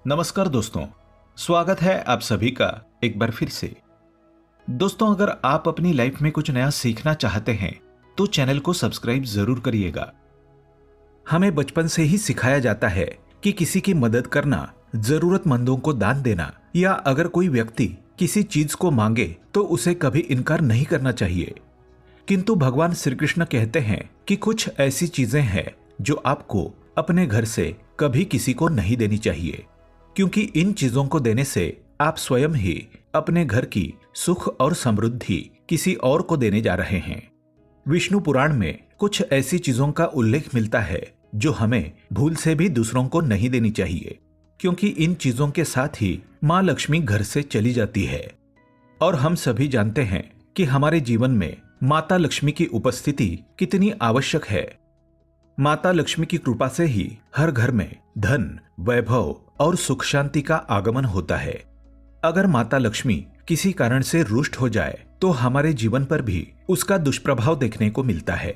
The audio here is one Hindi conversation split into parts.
नमस्कार दोस्तों, स्वागत है आप सभी का एक बार फिर से। दोस्तों, अगर आप अपनी लाइफ में कुछ नया सीखना चाहते हैं तो चैनल को सब्सक्राइब जरूर करिएगा। हमें बचपन से ही सिखाया जाता है कि किसी की मदद करना, जरूरतमंदों को दान देना या अगर कोई व्यक्ति किसी चीज को मांगे तो उसे कभी इनकार नहीं करना चाहिए। किंतु भगवान श्री कृष्ण कहते हैं कि कुछ ऐसी चीजें हैं जो आपको अपने घर से कभी किसी को नहीं देनी चाहिए, क्योंकि इन चीजों को देने से आप स्वयं ही अपने घर की सुख और समृद्धि किसी और को देने जा रहे हैं। विष्णु पुराण में कुछ ऐसी चीजों का उल्लेख मिलता है जो हमें भूल से भी दूसरों को नहीं देनी चाहिए, क्योंकि इन चीजों के साथ ही मां लक्ष्मी घर से चली जाती है। और हम सभी जानते हैं कि हमारे जीवन में माता लक्ष्मी की उपस्थिति कितनी आवश्यक है। माता लक्ष्मी की कृपा से ही हर घर में धन, वैभव और सुख शांति का आगमन होता है। अगर माता लक्ष्मी किसी कारण से रुष्ट हो जाए तो हमारे जीवन पर भी उसका दुष्प्रभाव देखने को मिलता है।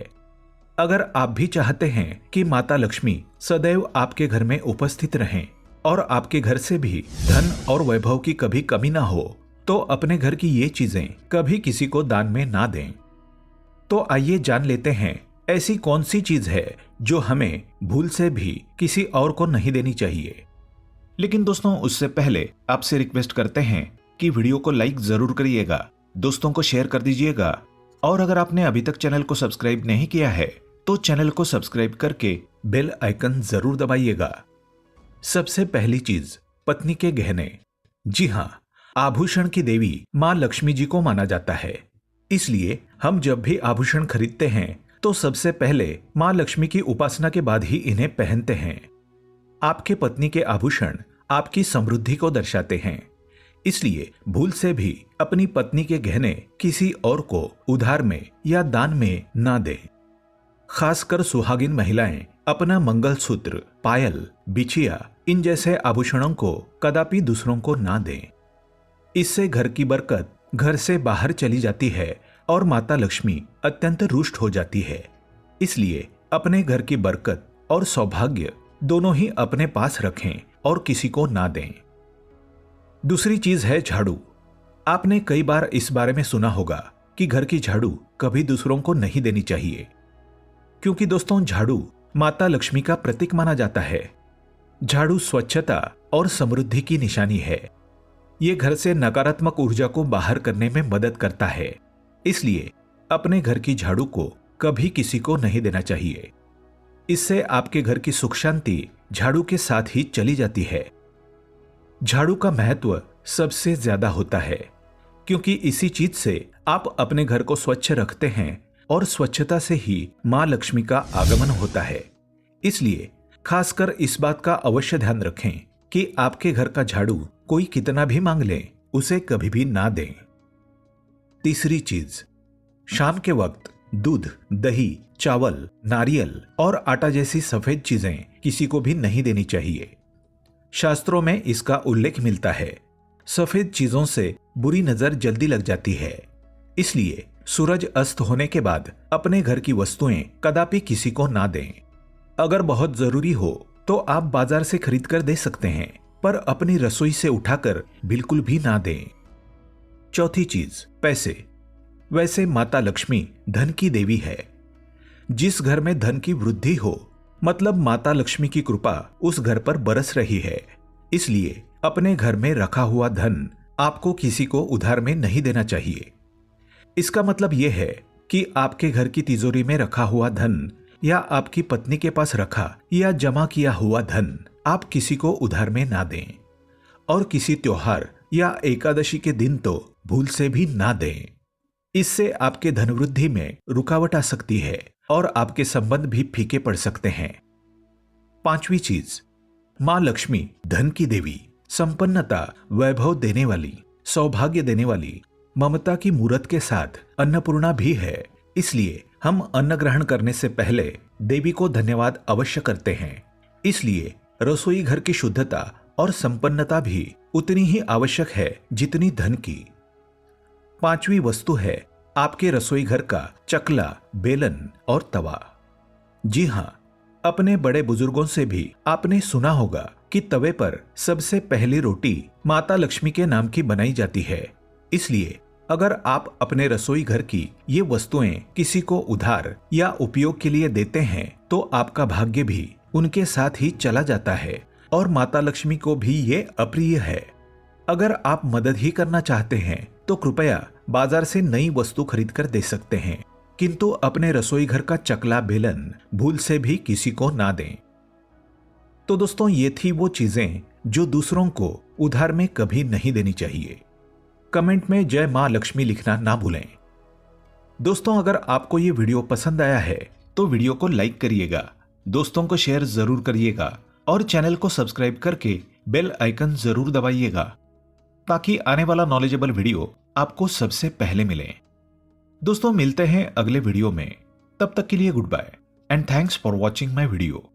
अगर आप भी चाहते हैं कि माता लक्ष्मी सदैव आपके घर में उपस्थित रहें और आपके घर से भी धन और वैभव की कभी कमी ना हो, तो अपने घर की ये चीजें कभी किसी को दान में ना दें। तो आइए जान लेते हैं ऐसी कौन सी चीज है जो हमें भूल से भी किसी और को नहीं देनी चाहिए। लेकिन दोस्तों, उससे पहले आपसे रिक्वेस्ट करते हैं कि वीडियो को लाइक जरूर करिएगा, दोस्तों को शेयर कर दीजिएगा और अगर आपने अभी तक चैनल को सब्सक्राइब नहीं किया है तो चैनल को सब्सक्राइब करके बेल आइकन जरूर दबाइएगा। सबसे पहली चीज, पत्नी के गहने। जी हाँ, आभूषण की देवी मां लक्ष्मी जी को माना जाता है, इसलिए हम जब भी आभूषण खरीदते हैं तो सबसे पहले मां लक्ष्मी की उपासना के बाद ही इन्हें पहनते हैं। आपके पत्नी के आभूषण आपकी समृद्धि को दर्शाते हैं, इसलिए भूल से भी अपनी पत्नी के गहने किसी और को उधार में या दान में ना दें। खासकर सुहागिन महिलाएं अपना मंगलसूत्र, पायल, बिछिया इन जैसे आभूषणों को कदापि दूसरों को ना दें। इससे घर की बरकत घर से बाहर चली जाती है और माता लक्ष्मी अत्यंत रुष्ट हो जाती है। इसलिए अपने घर की बरकत और सौभाग्य दोनों ही अपने पास रखें और किसी को ना दें। दूसरी चीज है झाड़ू। आपने कई बार इस बारे में सुना होगा कि घर की झाड़ू कभी दूसरों को नहीं देनी चाहिए, क्योंकि दोस्तों झाड़ू माता लक्ष्मी का प्रतीक माना जाता है। झाड़ू स्वच्छता और समृद्धि की निशानी है। ये घर से नकारात्मक ऊर्जा को बाहर करने में मदद करता है, इसलिए अपने घर की झाड़ू को कभी किसी को नहीं देना चाहिए। इससे आपके घर की सुख शांति झाड़ू के साथ ही चली जाती है। झाड़ू का महत्व सबसे ज्यादा होता है, क्योंकि इसी चीज से आप अपने घर को स्वच्छ रखते हैं और स्वच्छता से ही मां लक्ष्मी का आगमन होता है। इसलिए खासकर इस बात का अवश्य ध्यान रखें कि आपके घर का झाड़ू कोई कितना भी मांग ले, उसे कभी भी ना दें। तीसरी चीज, शाम के वक्त दूध, दही, चावल, नारियल और आटा जैसी सफेद चीजें किसी को भी नहीं देनी चाहिए। शास्त्रों में इसका उल्लेख मिलता है। सफेद चीजों से बुरी नजर जल्दी लग जाती है, इसलिए सूरज अस्त होने के बाद अपने घर की वस्तुएं कदापि किसी को ना दें। अगर बहुत जरूरी हो तो आप बाजार से खरीद कर दे सकते हैं, पर अपनी रसोई से उठाकर बिल्कुल भी ना दें। चौथी चीज, पैसे। वैसे माता लक्ष्मी धन की देवी है। जिस घर में धन की वृद्धि हो, मतलब माता लक्ष्मी की कृपा उस घर पर बरस रही है। इसलिए अपने घर में रखा हुआ धन आपको किसी को उधार में नहीं देना चाहिए। इसका मतलब यह है कि आपके घर की तिजोरी में रखा हुआ धन या आपकी पत्नी के पास रखा या जमा किया हुआ धन आप किसी को उधार में ना दें, और किसी त्योहार या एकादशी के दिन तो भूल से भी ना दें। इससे आपके धन वृद्धि में रुकावट आ सकती है और आपके संबंध भी फीके पड़ सकते हैं। पांचवी चीज, मां लक्ष्मी धन की देवी, संपन्नता, वैभव देने वाली, सौभाग्य देने वाली, ममता की मूरत के साथ अन्नपूर्णा भी है। इसलिए हम अन्न ग्रहण करने से पहले देवी को धन्यवाद अवश्य करते हैं। इसलिए रसोई घर की शुद्धता और संपन्नता भी उतनी ही आवश्यक है जितनी धन की। पांचवी वस्तु है आपके रसोई घर का चकला, बेलन और तवा। जी हां, अपने बड़े बुजुर्गों से भी आपने सुना होगा कि तवे पर सबसे पहली रोटी माता लक्ष्मी के नाम की बनाई जाती है। इसलिए अगर आप अपने रसोई घर की ये वस्तुएं किसी को उधार या उपयोग के लिए देते हैं तो आपका भाग्य भी उनके साथ ही चला जाता है और माता लक्ष्मी को भी ये अप्रिय है। अगर आप मदद ही करना चाहते हैं तो कृपया बाजार से नई वस्तु खरीद कर दे सकते हैं, किंतु अपने रसोई घर का चकला बेलन भूल से भी किसी को ना दें। तो दोस्तों, ये थी वो चीजें जो दूसरों को उधार में कभी नहीं देनी चाहिए। कमेंट में जय मां लक्ष्मी लिखना ना भूलें। दोस्तों, अगर आपको ये वीडियो पसंद आया है तो वीडियो को लाइक करिएगा, दोस्तों को शेयर जरूर करिएगा और चैनल को सब्सक्राइब करके बेल आइकन जरूर दबाइएगा ताकि आने वाला नॉलेजेबल वीडियो आपको सबसे पहले मिले। दोस्तों, मिलते हैं अगले वीडियो में। तब तक के लिए good bye and thanks for watching my video.